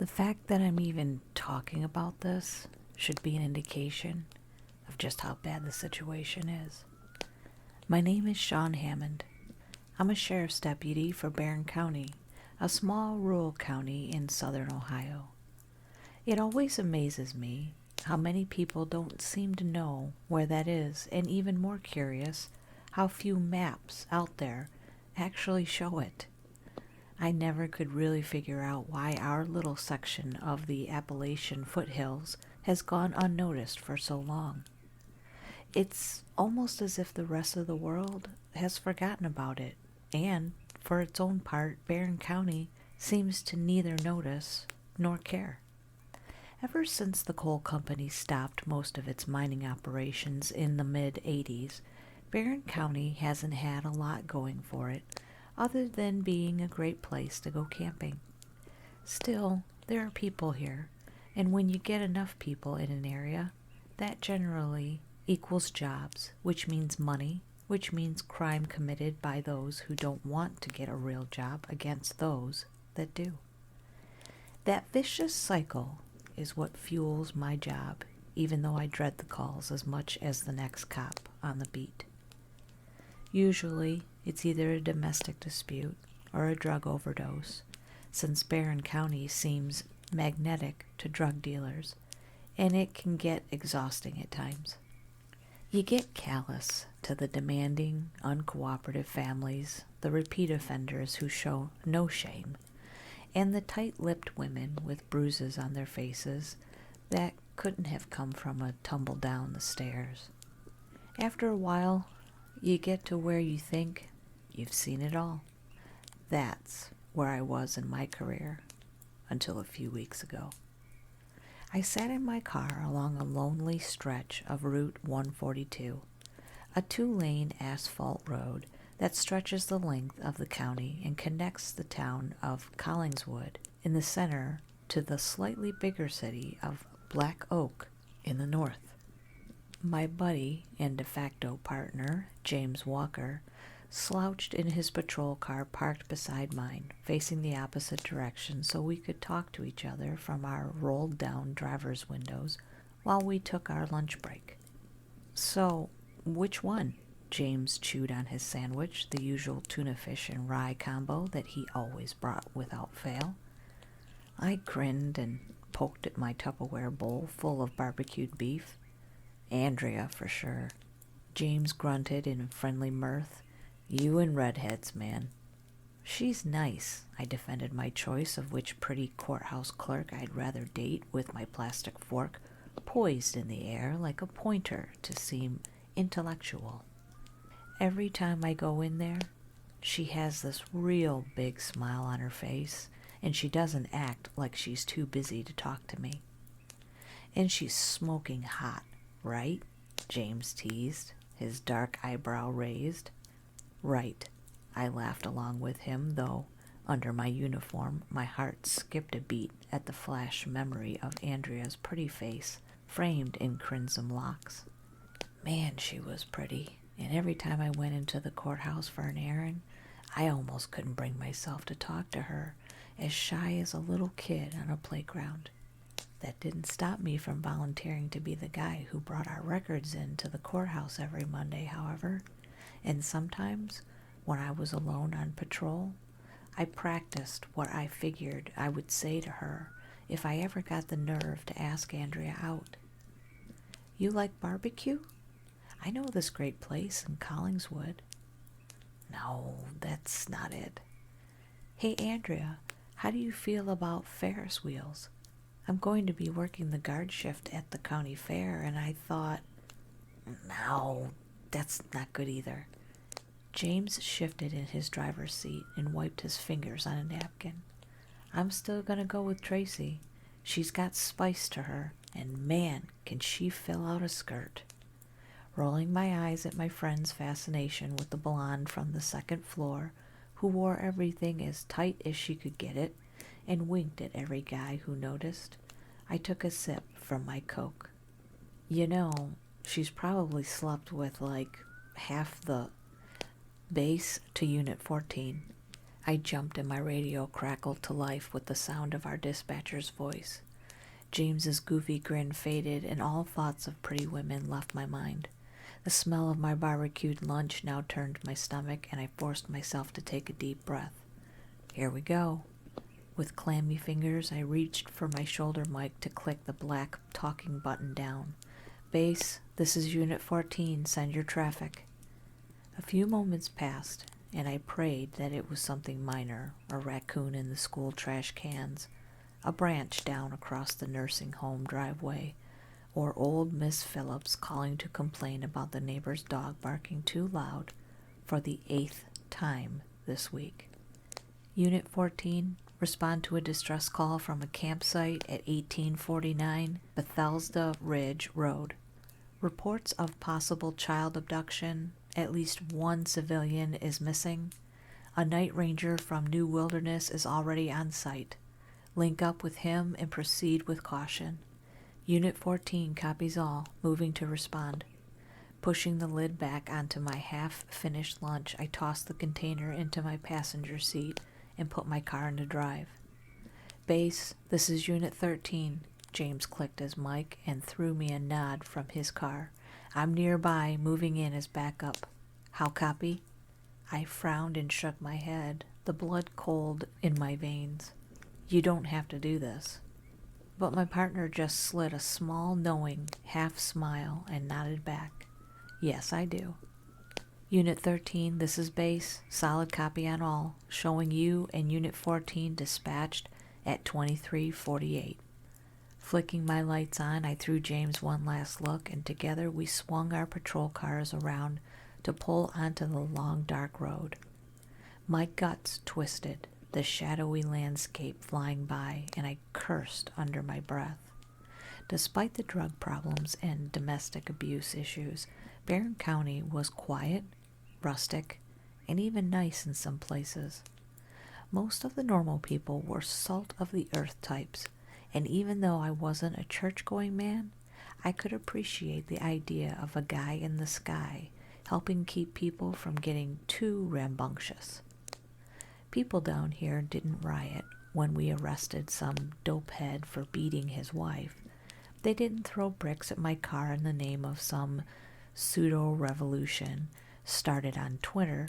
The fact that I'm even talking about this should be an indication of just how bad the situation is. My name is Sean Hammond. I'm a sheriff's deputy for Barron County, a small rural county in southern Ohio. It always amazes me how many people don't seem to know where that is, and even more curious, how few maps out there actually show it. I never could really figure out why our little section of the Appalachian foothills has gone unnoticed for so long. It's almost as if the rest of the world has forgotten about it, and, for its own part, Barron County seems to neither notice nor care. Ever since the coal company stopped most of its mining operations in the mid-'80s, Barron County hasn't had a lot going for it, other than being a great place to go camping. Still, there are people here, and when you get enough people in an area, that generally equals jobs, which means money, which means crime committed by those who don't want to get a real job against those that do. That vicious cycle is what fuels my job, even though I dread the calls as much as the next cop on the beat. Usually, it's either a domestic dispute or a drug overdose, since Barron County seems magnetic to drug dealers, and it can get exhausting at times. You get callous to the demanding, uncooperative families, the repeat offenders who show no shame, and the tight-lipped women with bruises on their faces that couldn't have come from a tumble down the stairs. After a while, you get to where you think you've seen it all. That's where I was in my career until a few weeks ago. I sat in my car along a lonely stretch of Route 142, a two-lane asphalt road that stretches the length of the county and connects the town of Collingswood in the center to the slightly bigger city of Black Oak in the north. My buddy and de facto partner, James Walker, slouched in his patrol car parked beside mine, facing the opposite direction so we could talk to each other from our rolled-down driver's windows while we took our lunch break. So, which one? James chewed on his sandwich, the usual tuna fish and rye combo that he always brought without fail. I grinned and poked at my Tupperware bowl full of barbecued beef. Andrea, for sure. James grunted in friendly mirth. You and redheads, man. She's nice, I defended my choice of which pretty courthouse clerk I'd rather date with my plastic fork poised in the air like a pointer to seem intellectual. Every time I go in there, she has this real big smile on her face, and she doesn't act like she's too busy to talk to me. And she's smoking hot, right? James teased, his dark eyebrow raised. Right, I laughed along with him, though, under my uniform, my heart skipped a beat at the flash memory of Andrea's pretty face, framed in crimson locks. Man, she was pretty, and every time I went into the courthouse for an errand, I almost couldn't bring myself to talk to her, as shy as a little kid on a playground. That didn't stop me from volunteering to be the guy who brought our records in to the courthouse every Monday, however. And sometimes, when I was alone on patrol, I practiced what I figured I would say to her if I ever got the nerve to ask Andrea out. You like barbecue? I know this great place in Collingswood. No, that's not it. Hey, Andrea, how do you feel about Ferris wheels? I'm going to be working the guard shift at the county fair, and I thought, no, that's not good either. James shifted in his driver's seat and wiped his fingers on a napkin. I'm still going to go with Tracy. She's got spice to her, and man, can she fill out a skirt. Rolling my eyes at my friend's fascination with the blonde from the second floor, who wore everything as tight as she could get it, and winked at every guy who noticed, I took a sip from my Coke. You know, she's probably slept with like half the base to Unit 14. I jumped and my radio crackled to life with the sound of our dispatcher's voice. James's goofy grin faded and all thoughts of pretty women left my mind. The smell of my barbecued lunch now turned my stomach and I forced myself to take a deep breath. Here we go. With clammy fingers, I reached for my shoulder mic to click the black talking button down. Base, this is Unit 14, send your traffic. A few moments passed, and I prayed that it was something minor, a raccoon in the school trash cans, a branch down across the nursing home driveway, or old Miss Phillips calling to complain about the neighbor's dog barking too loud for the 8th time this week. Unit 14, respond to a distress call from a campsite at 1849 Bethesda Ridge Road. Reports of possible child abduction. At least one civilian is missing. A night ranger from New Wilderness is already on site. Link up with him and proceed with caution. Unit 14 copies all, moving to respond. Pushing the lid back onto my half-finished lunch, I tossed the container into my passenger seat and put my car into drive. Base, this is Unit 13. James clicked his mic and threw me a nod from his car. I'm nearby, moving in as backup. How copy? I frowned and shook my head, the blood cold in my veins. You don't have to do this. But my partner just slid a small, knowing, half smile and nodded back. Yes, I do. Unit 13, this is Base. Solid copy on all, showing you and Unit 14 dispatched at 2348. Flicking my lights on, I threw James one last look, and together we swung our patrol cars around to pull onto the long, dark road. My guts twisted, the shadowy landscape flying by, and I cursed under my breath. Despite the drug problems and domestic abuse issues, Barron County was quiet, rustic, and even nice in some places. Most of the normal people were salt-of-the-earth types, and even though I wasn't a church-going man, I could appreciate the idea of a guy in the sky helping keep people from getting too rambunctious. People down here didn't riot when we arrested some dopehead for beating his wife. They didn't throw bricks at my car in the name of some pseudo-revolution started on Twitter,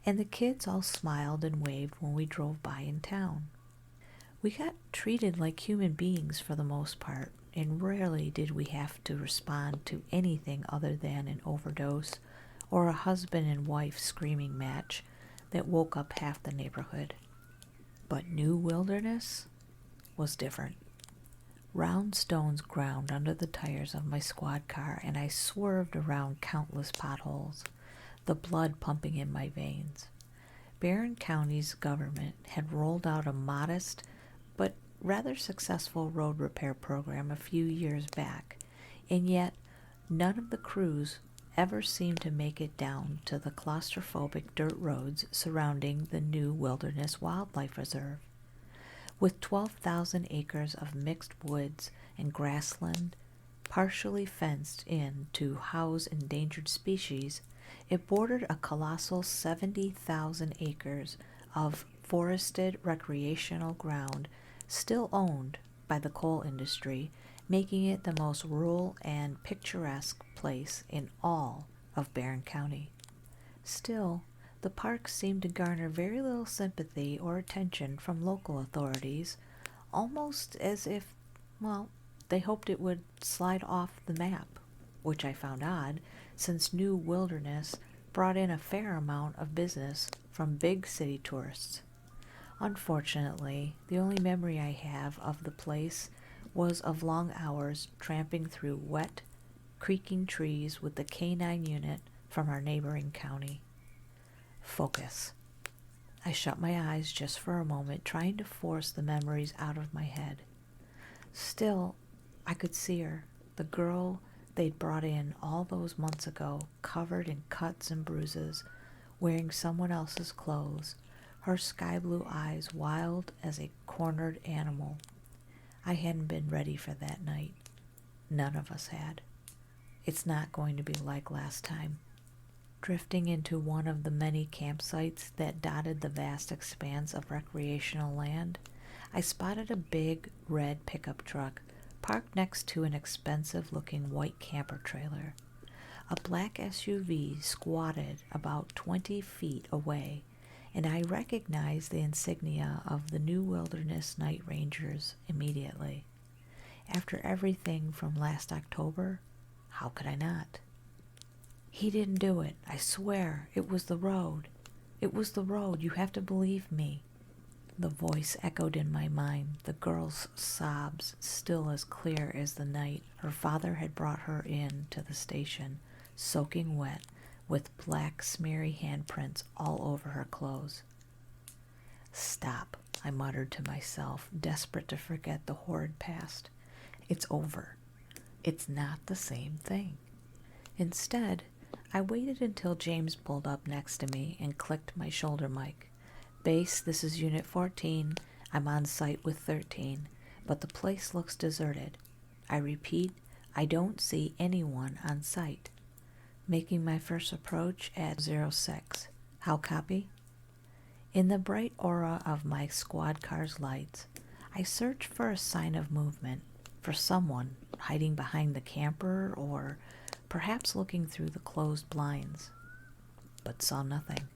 and the kids all smiled and waved when we drove by in town. We got treated like human beings for the most part, and rarely did we have to respond to anything other than an overdose or a husband and wife screaming match that woke up half the neighborhood. But New Wilderness was different. Round stones ground under the tires of my squad car, and I swerved around countless potholes, the blood pumping in my veins. Barron County's government had rolled out a modest but rather successful road repair program a few years back, and yet none of the crews ever seemed to make it down to the claustrophobic dirt roads surrounding the New Wilderness Wildlife Reserve. With 12,000 acres of mixed woods and grassland partially fenced in to house endangered species, it bordered a colossal 70,000 acres of forested recreational ground still owned by the coal industry, making it the most rural and picturesque place in all of Barron County. Still, the park seemed to garner very little sympathy or attention from local authorities, almost as if, they hoped it would slide off the map, which I found odd, since New Wilderness brought in a fair amount of business from big city tourists. Unfortunately, the only memory I have of the place was of long hours tramping through wet, creaking trees with the K-9 unit from our neighboring county. Focus. I shut my eyes just for a moment, trying to force the memories out of my head. Still, I could see her, the girl they'd brought in all those months ago, covered in cuts and bruises, wearing someone else's clothes, her sky-blue eyes wild as a cornered animal. I hadn't been ready for that night. None of us had. It's not going to be like last time. Drifting into one of the many campsites that dotted the vast expanse of recreational land, I spotted a big red pickup truck parked next to an expensive-looking white camper trailer. A black SUV squatted about 20 feet away, and I recognized the insignia of the New Wilderness Night Rangers immediately. After everything from last October, how could I not? He didn't do it. I swear. It was the road. It was the road. You have to believe me. The voice echoed in my mind, the girl's sobs still as clear as the night her father had brought her in to the station, soaking wet, with black smeary handprints all over her clothes. Stop, I muttered to myself, desperate to forget the horrid past. It's over. It's not the same thing. Instead, I waited until James pulled up next to me and clicked my shoulder mic. Base, this is Unit 14. I'm on site with 13, but the place looks deserted. I repeat, I don't see anyone on site. Making my first approach at 06. How copy? In the bright aura of my squad car's lights, I searched for a sign of movement, for someone hiding behind the camper or perhaps looking through the closed blinds, but saw nothing.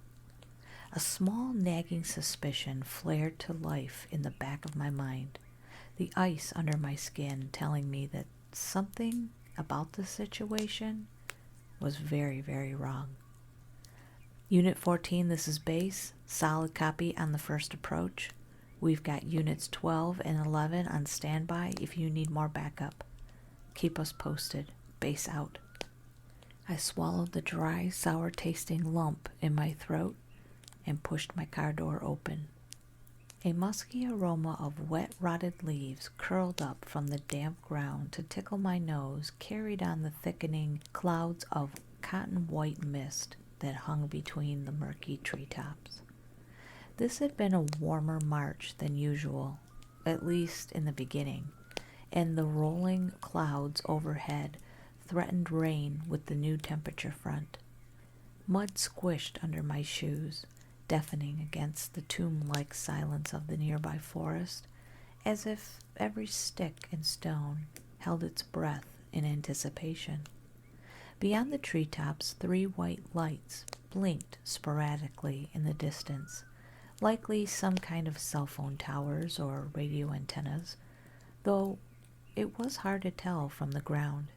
A small nagging suspicion flared to life in the back of my mind, the ice under my skin telling me that something about the situation was very, very wrong. Unit 14, this is base. Solid copy on the first approach. We've got Units 12 and 11 on standby if you need more backup. Keep us posted. Base out. I swallowed the dry, sour-tasting lump in my throat and pushed my car door open. A musky aroma of wet, rotted leaves curled up from the damp ground to tickle my nose, carried on the thickening clouds of cotton-white mist that hung between the murky treetops. This had been a warmer March than usual, at least in the beginning, and the rolling clouds overhead threatened rain with the new temperature front. Mud squished under my shoes, deafening against the tomb-like silence of the nearby forest, as if every stick and stone held its breath in anticipation. Beyond the treetops, 3 white lights blinked sporadically in the distance, likely some kind of cell phone towers or radio antennas, though it was hard to tell from the ground.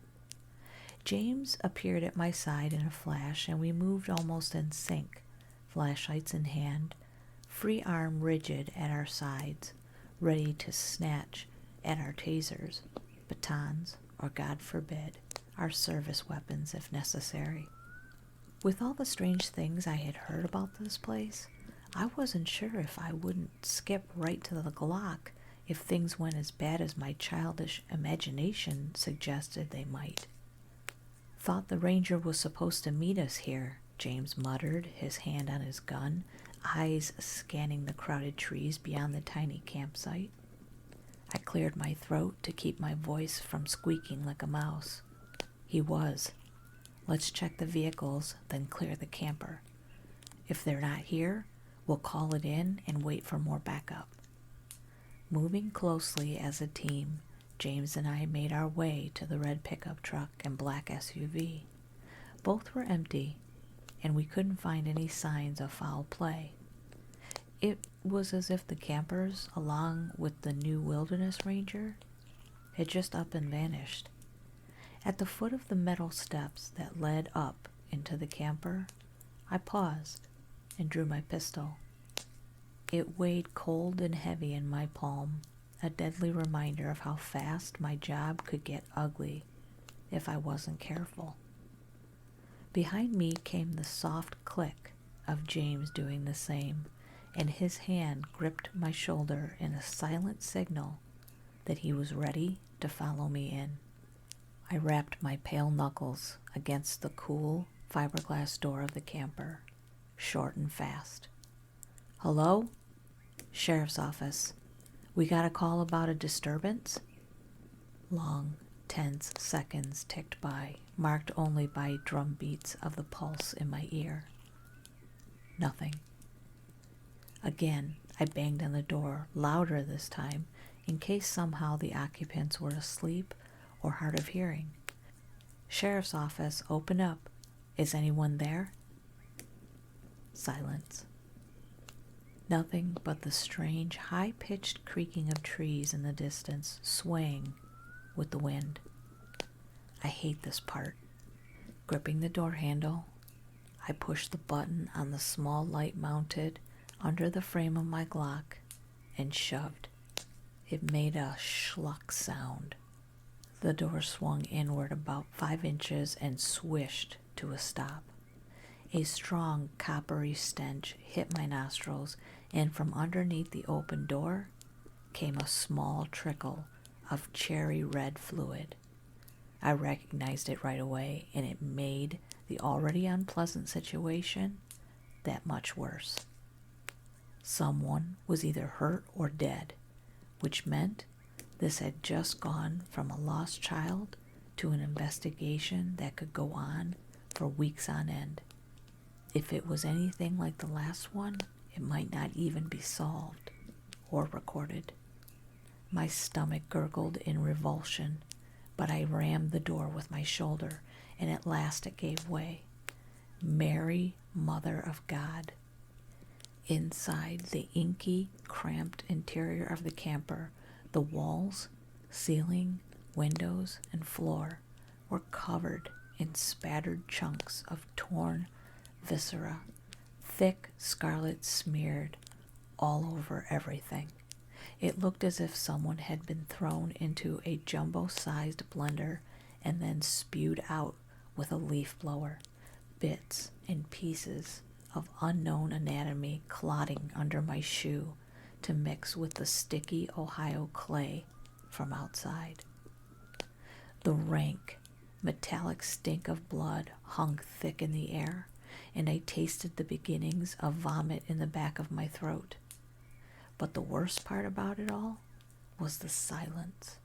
James appeared at my side in a flash, and we moved almost in sync, flashlights in hand, free arm rigid at our sides, ready to snatch at our tasers, batons, or, God forbid, our service weapons if necessary. With all the strange things I had heard about this place, I wasn't sure if I wouldn't skip right to the Glock if things went as bad as my childish imagination suggested they might. Thought the ranger was supposed to meet us here, James muttered, his hand on his gun, eyes scanning the crowded trees beyond the tiny campsite. I cleared my throat to keep my voice from squeaking like a mouse. He was. Let's check the vehicles, then clear the camper. If they're not here, we'll call it in and wait for more backup. Moving closely as a team, James and I made our way to the red pickup truck and black SUV. Both were empty, and we couldn't find any signs of foul play. It was as if the campers, along with the New Wilderness Ranger, had just up and vanished. At the foot of the metal steps that led up into the camper, I paused and drew my pistol. It weighed cold and heavy in my palm, a deadly reminder of how fast my job could get ugly if I wasn't careful. Behind me came the soft click of James doing the same, and his hand gripped my shoulder in a silent signal that he was ready to follow me in. I rapped my pale knuckles against the cool fiberglass door of the camper, short and fast. Hello? Sheriff's office. We got a call about a disturbance? Long, Tense seconds ticked by, marked only by drum beats of the pulse in my ear. Nothing. Again, I banged on the door, louder this time, in case somehow the occupants were asleep or hard of hearing. Sheriff's office, open up. Is anyone there? Silence. Nothing but the strange, high-pitched creaking of trees in the distance, swaying with the wind. I hate this part. Gripping the door handle, I pushed the button on the small light mounted under the frame of my Glock and shoved. It made a schluck sound. The door swung inward about 5 inches and swished to a stop. A strong, coppery stench hit my nostrils, and from underneath the open door came a small trickle of cherry red fluid. I recognized it right away, and it made the already unpleasant situation that much worse. Someone was either hurt or dead, which meant this had just gone from a lost child to an investigation that could go on for weeks on end. If it was anything like the last one, it might not even be solved or recorded. My stomach gurgled in revulsion, but I rammed the door with my shoulder, and at last it gave way. Mary, Mother of God. Inside the inky, cramped interior of the camper, the walls, ceiling, windows, and floor were covered in spattered chunks of torn viscera, thick scarlet smeared all over everything. It looked as if someone had been thrown into a jumbo-sized blender and then spewed out with a leaf blower, bits and pieces of unknown anatomy clotting under my shoe to mix with the sticky Ohio clay from outside. The rank, metallic stink of blood hung thick in the air, and I tasted the beginnings of vomit in the back of my throat. But the worst part about it all was the silence.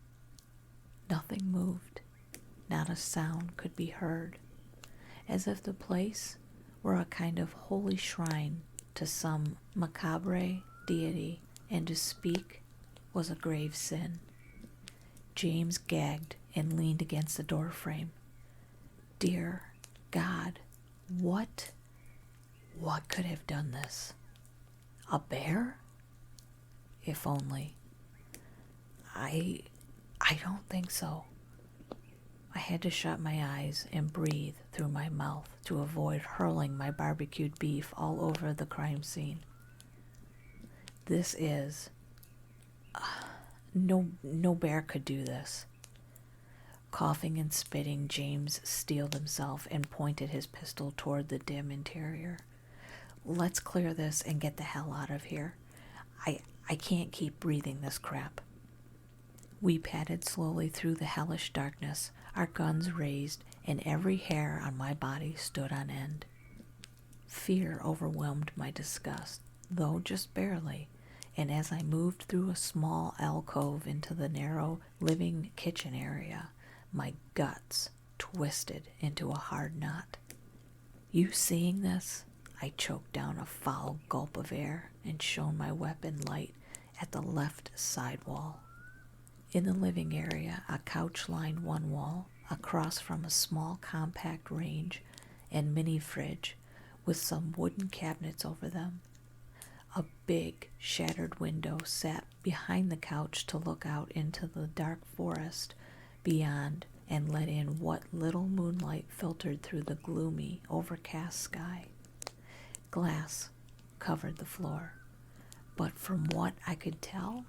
Nothing moved. Not a sound could be heard, as if the place were a kind of holy shrine to some macabre deity, and to speak was a grave sin. James gagged and leaned against the doorframe. Dear God, what could have done this? A bear? If only. I don't think so. I had to shut my eyes and breathe through my mouth to avoid hurling my barbecued beef all over the crime scene. This is... No bear could do this. Coughing and spitting, James steeled himself and pointed his pistol toward the dim interior. Let's clear this and get the hell out of here. I can't keep breathing this crap. We padded slowly through the hellish darkness, our guns raised, and every hair on my body stood on end. Fear overwhelmed my disgust, though just barely, and as I moved through a small alcove into the narrow living kitchen area, my guts twisted into a hard knot. You seeing this? I choked down a foul gulp of air and shone my weapon light at the left side wall. In the living area, a couch lined one wall, across from a small compact range and mini fridge with some wooden cabinets over them. A big, shattered window sat behind the couch to look out into the dark forest beyond and let in what little moonlight filtered through the gloomy, overcast sky. Glass covered the floor, but from what I could tell,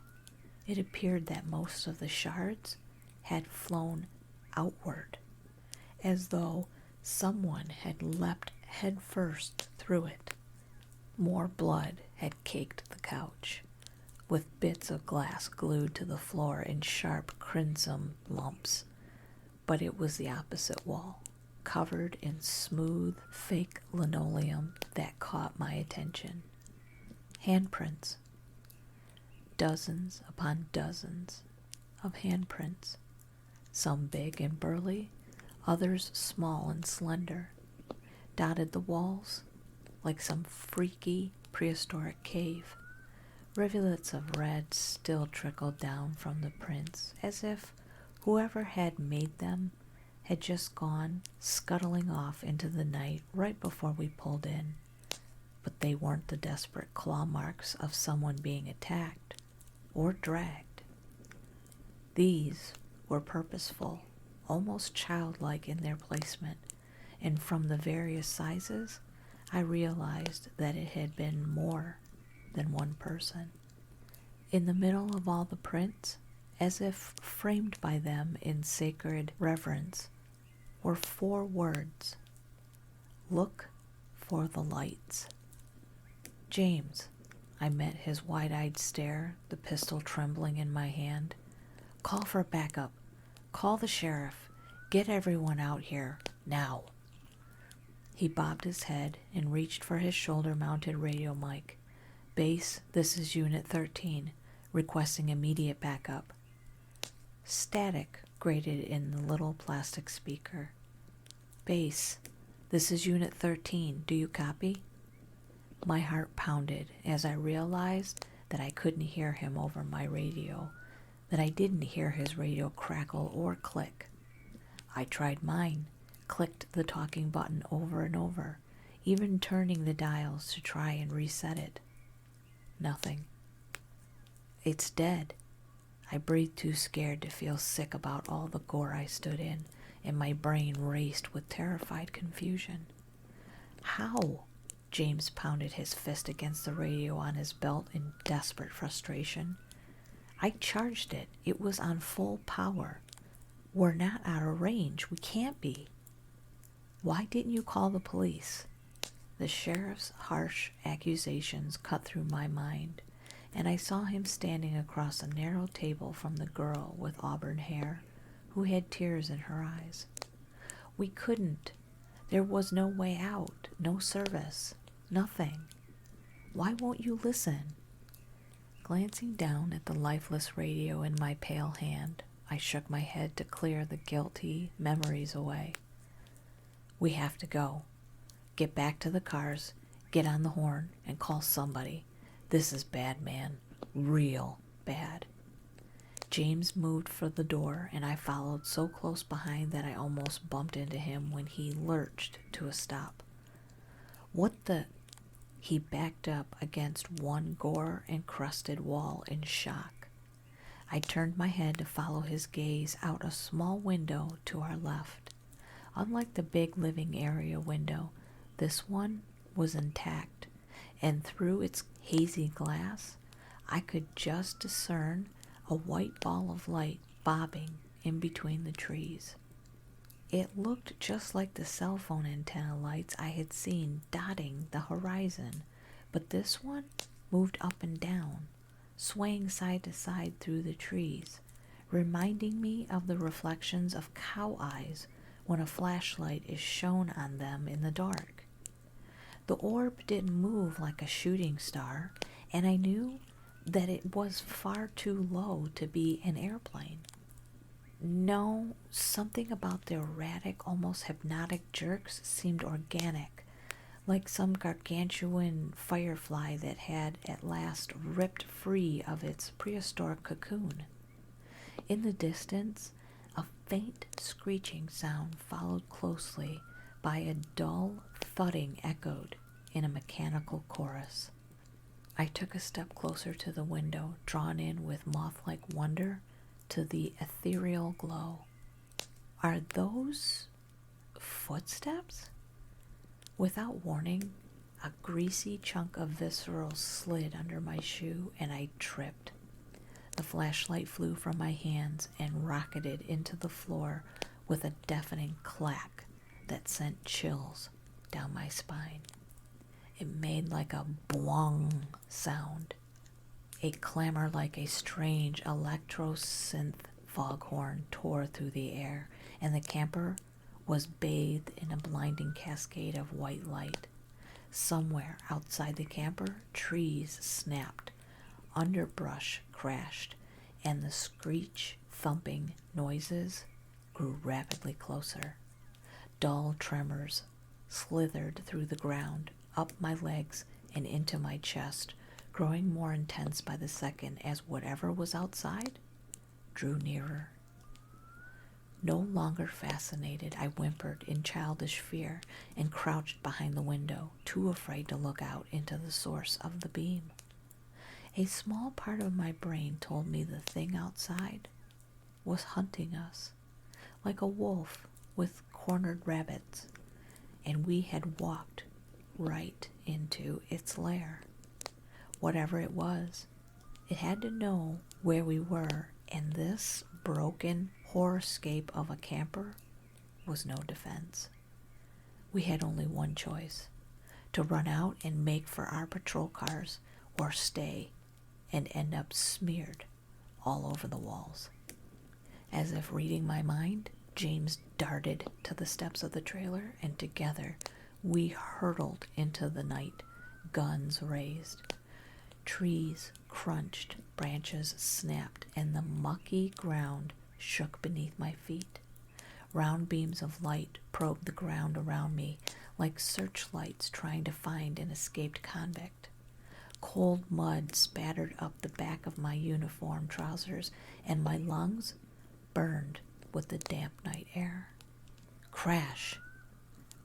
it appeared that most of the shards had flown outward, as though someone had leapt headfirst through it. More blood had caked the couch, with bits of glass glued to the floor in sharp crimson lumps, but it was the opposite wall, covered in smooth, fake linoleum that caught my attention. Handprints. Dozens upon dozens of handprints, some big and burly, others small and slender, dotted the walls like some freaky prehistoric cave. Rivulets of red still trickled down from the prints, as if whoever had made them had just gone scuttling off into the night right before we pulled in. But they weren't the desperate claw marks of someone being attacked or dragged. These were purposeful, almost childlike in their placement, and from the various sizes, I realized that it had been more than one person. In the middle of all the prints, as if framed by them in sacred reverence, were 4 words. Look for the lights. James, I met his wide-eyed stare, the pistol trembling in my hand. Call for backup. Call the sheriff. Get everyone out here, now. He bobbed his head and reached for his shoulder-mounted radio mic. Base, this is Unit 13, requesting immediate backup. Static grated in the little plastic speaker. Base, this is Unit 13, do you copy? My heart pounded as I realized that I couldn't hear him over my radio, that I didn't hear his radio crackle or click. I tried mine, clicked the talking button over and over, even turning the dials to try and reset it. Nothing. It's dead. I breathed too scared to feel sick about all the gore I stood in, and my brain raced with terrified confusion. How? James pounded his fist against the radio on his belt in desperate frustration. I charged it. It was on full power. We're not out of range. We can't be. Why didn't you call the police? The sheriff's harsh accusations cut through my mind, and I saw him standing across a narrow table from the girl with auburn hair, who had tears in her eyes. We couldn't. There was no way out, no service, nothing. Why won't you listen? Glancing down at the lifeless radio in my pale hand, I shook my head to clear the guilty memories away. We have to go. Get back to the cars, get on the horn, and call somebody. This is bad, man. Real bad. James moved for the door, and I followed so close behind that I almost bumped into him when he lurched to a stop. What the? He backed up against one gore-encrusted wall in shock. I turned my head to follow his gaze out a small window to our left. Unlike the big living area window, this one was intact, and through its hazy glass, I could just discern a white ball of light bobbing in between the trees. It looked just like the cell phone antenna lights I had seen dotting the horizon, but this one moved up and down, swaying side to side through the trees, reminding me of the reflections of cow eyes when a flashlight is shone on them in the dark. The orb didn't move like a shooting star, and I knew that it was far too low to be an airplane. No, something about the erratic, almost hypnotic jerks seemed organic, like some gargantuan firefly that had at last ripped free of its prehistoric cocoon. In the distance, a faint screeching sound followed closely by a dull thudding echoed in a mechanical chorus. I took a step closer to the window, drawn in with moth-like wonder to the ethereal glow. Are those footsteps? Without warning, a greasy chunk of visceral slid under my shoe and I tripped. The flashlight flew from my hands and rocketed into the floor with a deafening clack that sent chills down my spine. It made like a boing sound, a clamor like a strange electro-synth foghorn tore through the air, and the camper was bathed in a blinding cascade of white light. Somewhere outside the camper, trees snapped, underbrush crashed, and the screech, thumping noises grew rapidly closer. Dull tremors slithered through the ground, up my legs and into my chest, growing more intense by the second as whatever was outside drew nearer. No longer fascinated, I whimpered in childish fear and crouched behind the window, too afraid to look out into the source of the beam. A small part of my brain told me the thing outside was hunting us, like a wolf with cornered rabbits, and we had walked right into its lair. Whatever it was, it had to know where we were, and this broken horrorscape of a camper was no defense. We had only one choice: to run out and make for our patrol cars, or stay and end up smeared all over the walls. As if reading my mind, James darted to the steps of the trailer, and together we hurtled into the night, guns raised. Trees crunched, branches snapped, and the mucky ground shook beneath my feet. Round beams of light probed the ground around me like searchlights trying to find an escaped convict. Cold mud spattered up the back of my uniform trousers, and my lungs burned with the damp night air. Crash!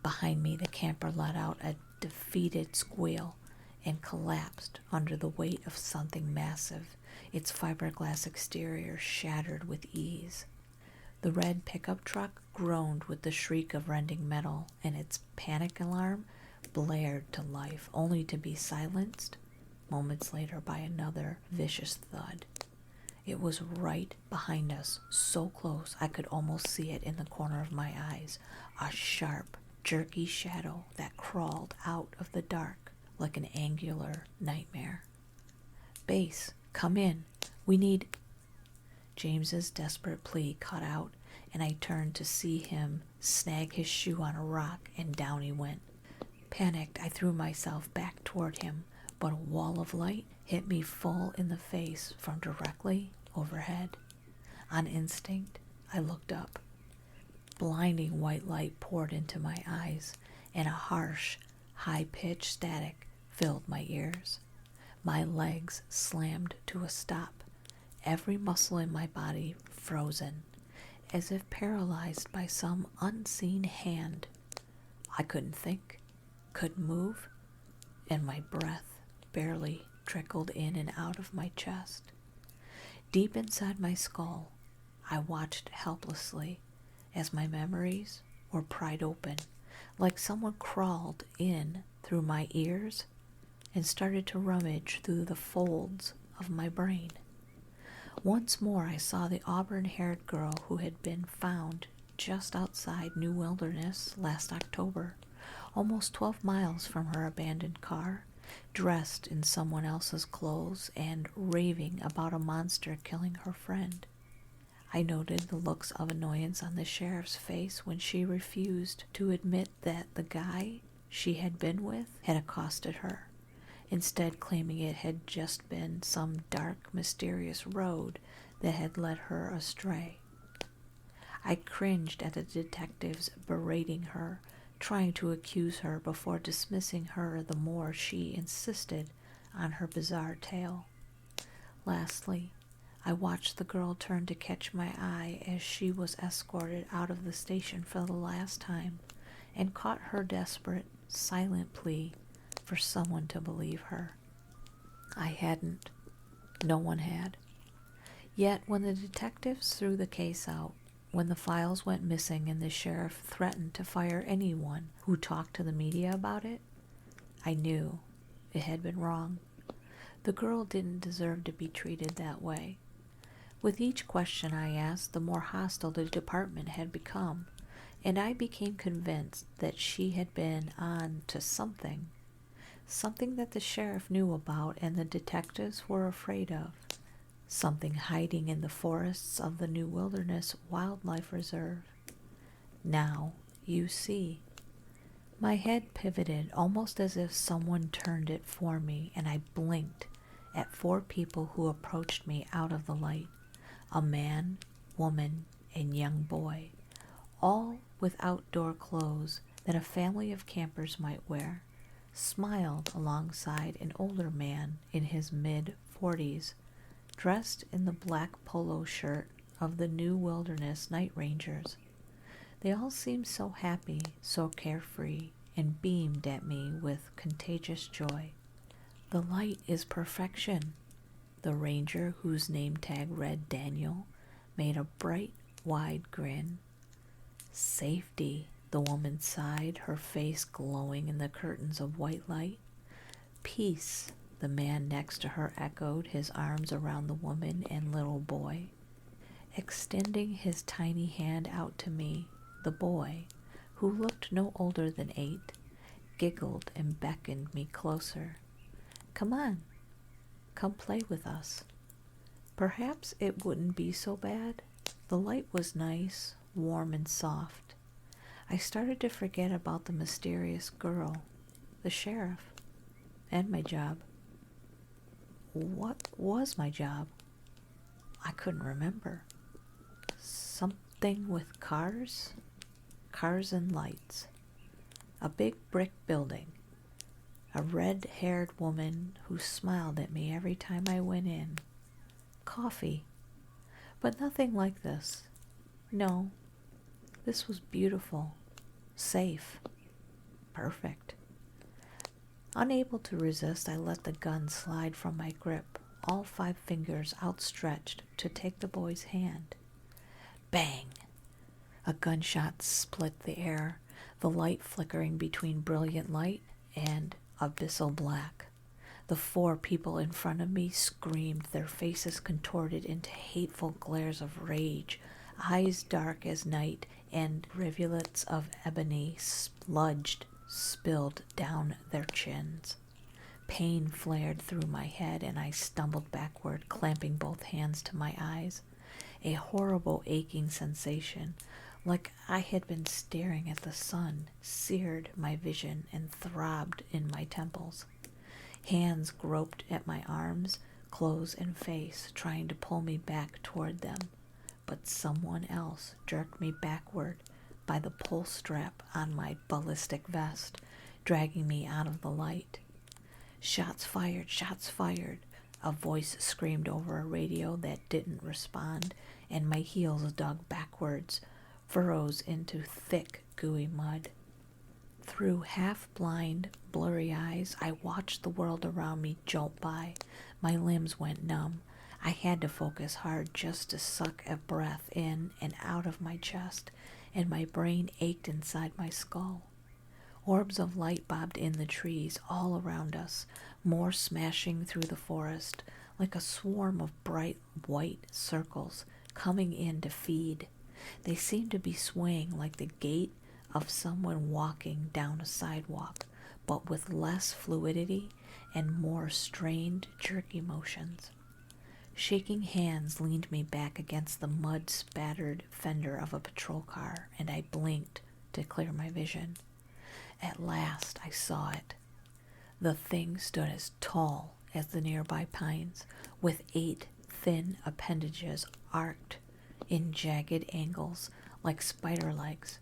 Behind me, the camper let out a defeated squeal and collapsed under the weight of something massive, its fiberglass exterior shattered with ease. The red pickup truck groaned with the shriek of rending metal, and its panic alarm blared to life, only to be silenced moments later by another vicious thud. It was right behind us, so close I could almost see it in the corner of my eyes, a sharp, jerky shadow that crawled out of the dark like an angular nightmare. "Base, come in. We need—" James's desperate plea cut out, and I turned to see him snag his shoe on a rock, and down he went. Panicked, I threw myself back toward him, but a wall of light hit me full in the face from directly overhead. On instinct, I looked up. Blinding white light poured into my eyes, and a harsh, high-pitched static filled my ears. My legs slammed to a stop, every muscle in my body frozen, as if paralyzed by some unseen hand. I couldn't think, couldn't move, and my breath barely trickled in and out of my chest. Deep inside my skull, I watched helplessly as my memories were pried open, like someone crawled in through my ears and started to rummage through the folds of my brain. Once more I saw the auburn-haired girl who had been found just outside New Wilderness last October, almost 12 miles from her abandoned car, dressed in someone else's clothes and raving about a monster killing her friend. I noted the looks of annoyance on the sheriff's face when she refused to admit that the guy she had been with had accosted her, instead claiming it had just been some dark, mysterious road that had led her astray. I cringed at the detectives berating her, trying to accuse her before dismissing her the more she insisted on her bizarre tale. Lastly, I watched the girl turn to catch my eye as she was escorted out of the station for the last time, and caught her desperate, silent plea for someone to believe her. I hadn't. No one had. Yet when the detectives threw the case out, when the files went missing and the sheriff threatened to fire anyone who talked to the media about it, I knew it had been wrong. The girl didn't deserve to be treated that way. With each question I asked, the more hostile the department had become, and I became convinced that she had been on to something that the sheriff knew about and the detectives were afraid of, something hiding in the forests of the New Wilderness Wildlife Reserve. Now you see. My head pivoted almost as if someone turned it for me, and I blinked at 4 people who approached me out of the light, a man, woman, and young boy, all with outdoor clothes that a family of campers might wear, smiled alongside an older man in his mid-40s, dressed in the black polo shirt of the New Wilderness Night Rangers. They all seemed so happy, so carefree, and beamed at me with contagious joy. "The light is perfection." The ranger, whose name tag read Daniel, made a bright, wide grin. "Safety," the woman sighed, her face glowing in the curtains of white light. "Peace," the man next to her echoed, his arms around the woman and little boy. Extending his tiny hand out to me, the boy, who looked no older than 8, giggled and beckoned me closer. "Come on, come play with us." Perhaps it wouldn't be so bad. The light was nice, warm and soft. I started to forget about the mysterious girl, the sheriff, and my job. What was my job? I couldn't remember. Something with cars? Cars and lights. A big brick building. A red-haired woman who smiled at me every time I went in. Coffee. But nothing like this. No. This was beautiful. Safe. Perfect. Unable to resist, I let the gun slide from my grip, all 5 fingers outstretched to take the boy's hand. Bang! A gunshot split the air, the light flickering between brilliant light and abyssal black. The 4 people in front of me screamed, their faces contorted into hateful glares of rage, eyes dark as night, and rivulets of ebony spilled down their chins. Pain flared through my head, and I stumbled backward, clamping both hands to my eyes. A horrible aching sensation, like I had been staring at the sun, seared my vision and throbbed in my temples. Hands groped at my arms, clothes, and face, trying to pull me back toward them, but someone else jerked me backward by the pull strap on my ballistic vest, dragging me out of the light. "Shots fired, shots fired," a voice screamed over a radio that didn't respond, and my heels dug backwards, furrows into thick, gooey mud. Through half-blind, blurry eyes, I watched the world around me jolt by. My limbs went numb. I had to focus hard just to suck a breath in and out of my chest, and my brain ached inside my skull. Orbs of light bobbed in the trees all around us, more smashing through the forest, like a swarm of bright white circles coming in to feed. They seemed to be swaying like the gait of someone walking down a sidewalk, but with less fluidity and more strained, jerky motions. Shaking hands leaned me back against the mud-spattered fender of a patrol car, and I blinked to clear my vision. At last I saw it. The thing stood as tall as the nearby pines, with 8 thin appendages arced in jagged angles like spider legs.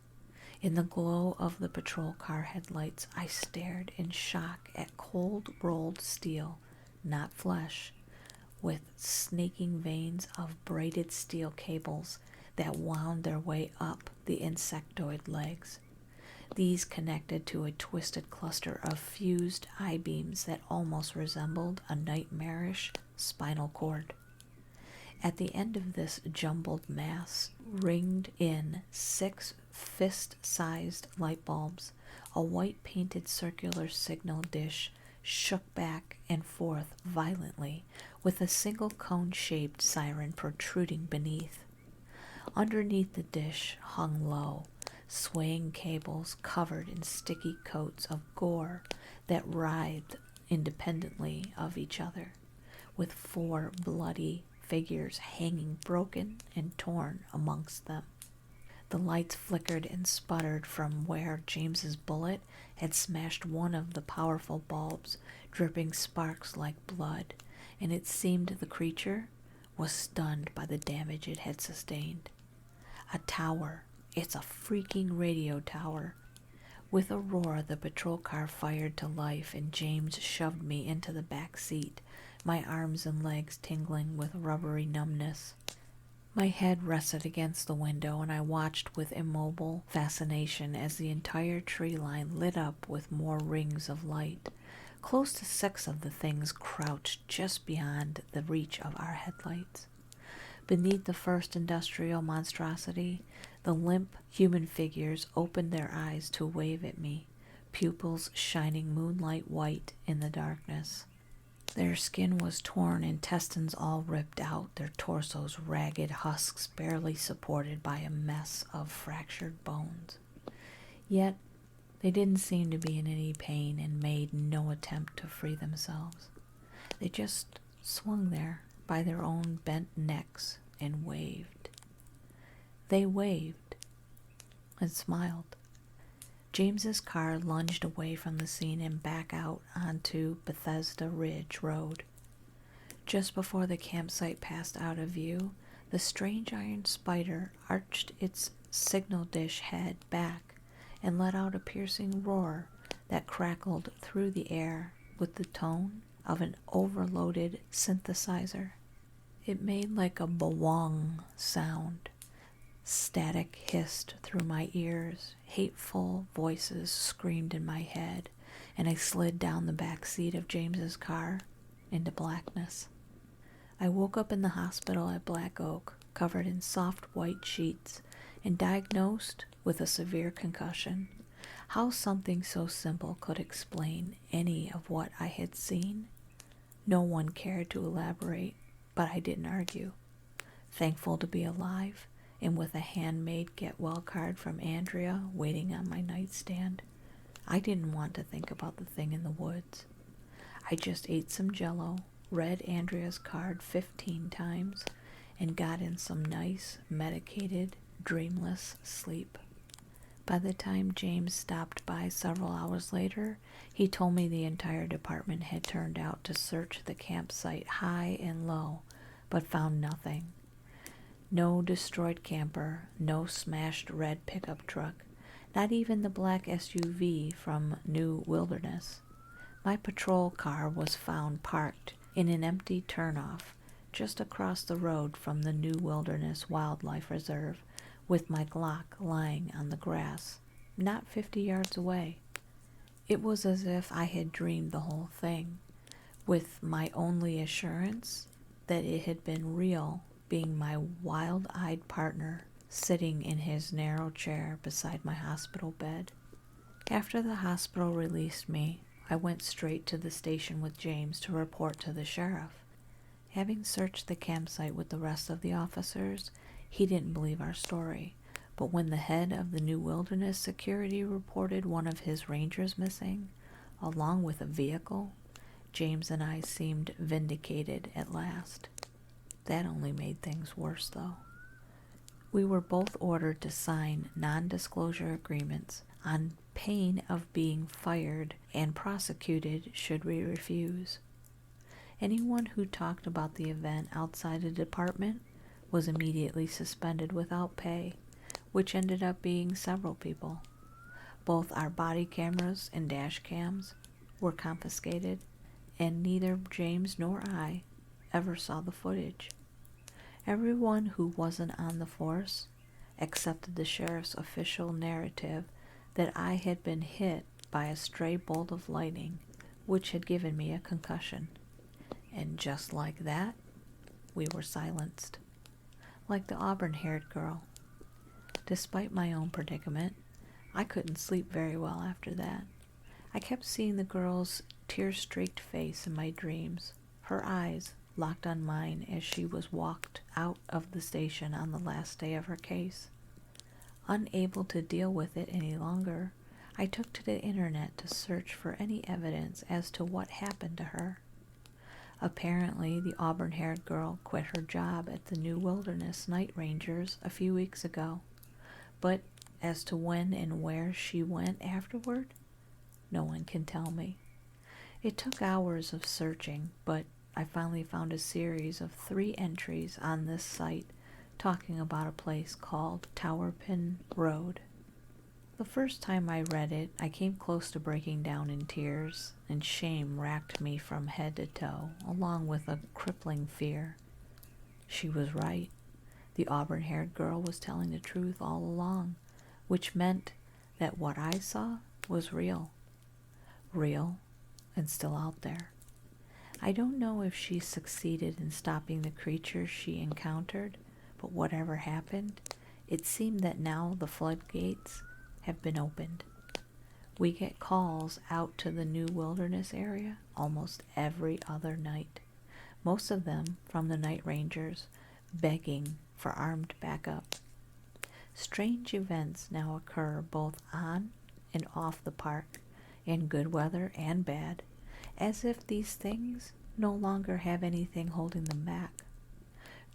In the glow of the patrol car headlights, I stared in shock at cold rolled steel, not flesh, with snaking veins of braided steel cables that wound their way up the insectoid legs. These connected to a twisted cluster of fused I-beams that almost resembled a nightmarish spinal cord. At the end of this jumbled mass, ringed in 6 fist-sized light bulbs, a white-painted circular signal dish shook back and forth violently, with a single cone-shaped siren protruding beneath. Underneath the dish hung low, swaying cables covered in sticky coats of gore that writhed independently of each other, with 4 bloody figures hanging broken and torn amongst them. The lights flickered and sputtered from where James's bullet had smashed one of the powerful bulbs, dripping sparks like blood, and it seemed the creature was stunned by the damage it had sustained. A tower, It's a freaking radio tower. With a roar, the patrol car fired to life, and James shoved me into the back seat, my arms and legs tingling with rubbery numbness. My head rested against the window, and I watched with immobile fascination as the entire tree line lit up with more rings of light. Close to 6 of the things crouched just beyond the reach of our headlights. Beneath the first industrial monstrosity, the limp human figures opened their eyes to wave at me, pupils shining moonlight white in the darkness. Their skin was torn, intestines all ripped out, their torsos ragged husks barely supported by a mess of fractured bones. Yet they didn't seem to be in any pain and made no attempt to free themselves. They just swung there by their own bent necks and waved. They waved and smiled. James's car lunged away from the scene and back out onto Bethesda Ridge Road. Just before the campsite passed out of view, the strange iron spider arched its signal dish head back and let out a piercing roar that crackled through the air with the tone of an overloaded synthesizer. It made like a bawong sound. Static hissed through my ears, hateful voices screamed in my head, and I slid down the back seat of James's car into blackness. I woke up in the hospital at Black Oak, covered in soft white sheets, and diagnosed with a severe concussion. How something so simple could explain any of what I had seen? No one cared to elaborate, but I didn't argue. Thankful to be alive, and with a handmade get-well card from Andrea waiting on my nightstand, I didn't want to think about the thing in the woods. I just ate some Jell-O, read Andrea's card 15 times, and got in some nice, medicated, dreamless sleep. By the time James stopped by several hours later, he told me the entire department had turned out to search the campsite high and low, but found nothing. No destroyed camper, no smashed red pickup truck, not even the black SUV from New Wilderness. My patrol car was found parked in an empty turnoff just across the road from the New Wilderness Wildlife Reserve, with my Glock lying on the grass, not 50 yards away. It was as if I had dreamed the whole thing, with my only assurance that it had been real being my wild-eyed partner sitting in his narrow chair beside my hospital bed. After the hospital released me, I went straight to the station with James to report to the sheriff. Having searched the campsite with the rest of the officers, he didn't believe our story, but when the head of the New Wilderness Security reported one of his rangers missing, along with a vehicle, James and I seemed vindicated at last. That only made things worse, though. We were both ordered to sign non-disclosure agreements on pain of being fired and prosecuted should we refuse. Anyone who talked about the event outside the department was immediately suspended without pay, which ended up being several people. Both our body cameras and dash cams were confiscated, and neither James nor I ever saw the footage. Everyone who wasn't on the force accepted the sheriff's official narrative that I had been hit by a stray bolt of lightning, which had given me a concussion. And just like that, we were silenced. Like the auburn-haired girl. Despite my own predicament, I couldn't sleep very well after that. I kept seeing the girl's tear-streaked face in my dreams, her eyes locked on mine as she was walked out of the station on the last day of her case. Unable to deal with it any longer, I took to the internet to search for any evidence as to what happened to her. Apparently, the auburn-haired girl quit her job at the New Wilderness Night Rangers a few weeks ago, but as to when and where she went afterward, no one can tell me. It took hours of searching, but I finally found a series of 3 entries on this site talking about a place called Towerpin Road. The first time I read it, I came close to breaking down in tears, and shame racked me from head to toe, along with a crippling fear. She was right. The auburn-haired girl was telling the truth all along, which meant that what I saw was real. Real and still out there. I don't know if she succeeded in stopping the creatures she encountered, but whatever happened, it seemed that now the floodgates have been opened. We get calls out to the new wilderness area almost every other night, most of them from the night rangers, begging for armed backup. Strange events now occur both on and off the park, in good weather and bad, as if these things no longer have anything holding them back.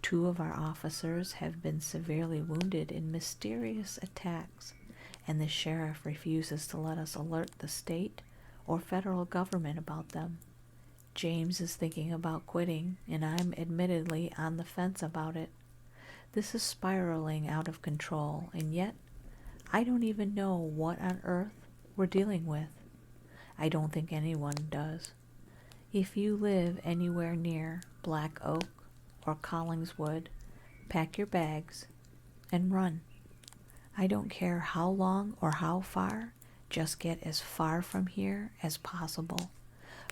2 of our officers have been severely wounded in mysterious attacks, and the sheriff refuses to let us alert the state or federal government about them. James is thinking about quitting, and I'm admittedly on the fence about it. This is spiraling out of control, and yet I don't even know what on earth we're dealing with. I don't think anyone does. If you live anywhere near Black Oak or Collingswood, pack your bags and run. I don't care how long or how far, just get as far from here as possible.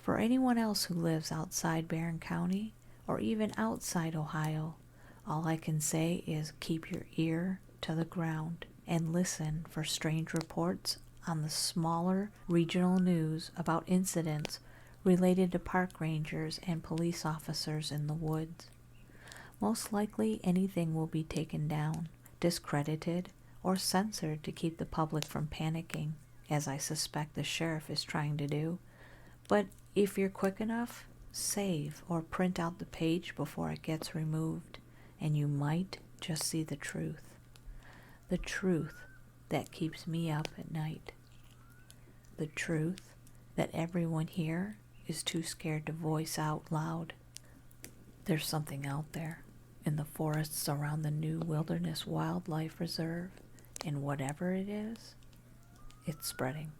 For anyone else who lives outside Barron County or even outside Ohio, all I can say is keep your ear to the ground and listen for strange reports on the smaller regional news about incidents related to park rangers and police officers in the woods. Most likely anything will be taken down, discredited, or censored to keep the public from panicking, as I suspect the sheriff is trying to do. But if you're quick enough, save or print out the page before it gets removed, and you might just see the truth. The truth that keeps me up at night. The truth that everyone here is too scared to voice out loud. There's something out there in the forests around the new Wilderness Wildlife Reserve, and whatever it is, it's spreading.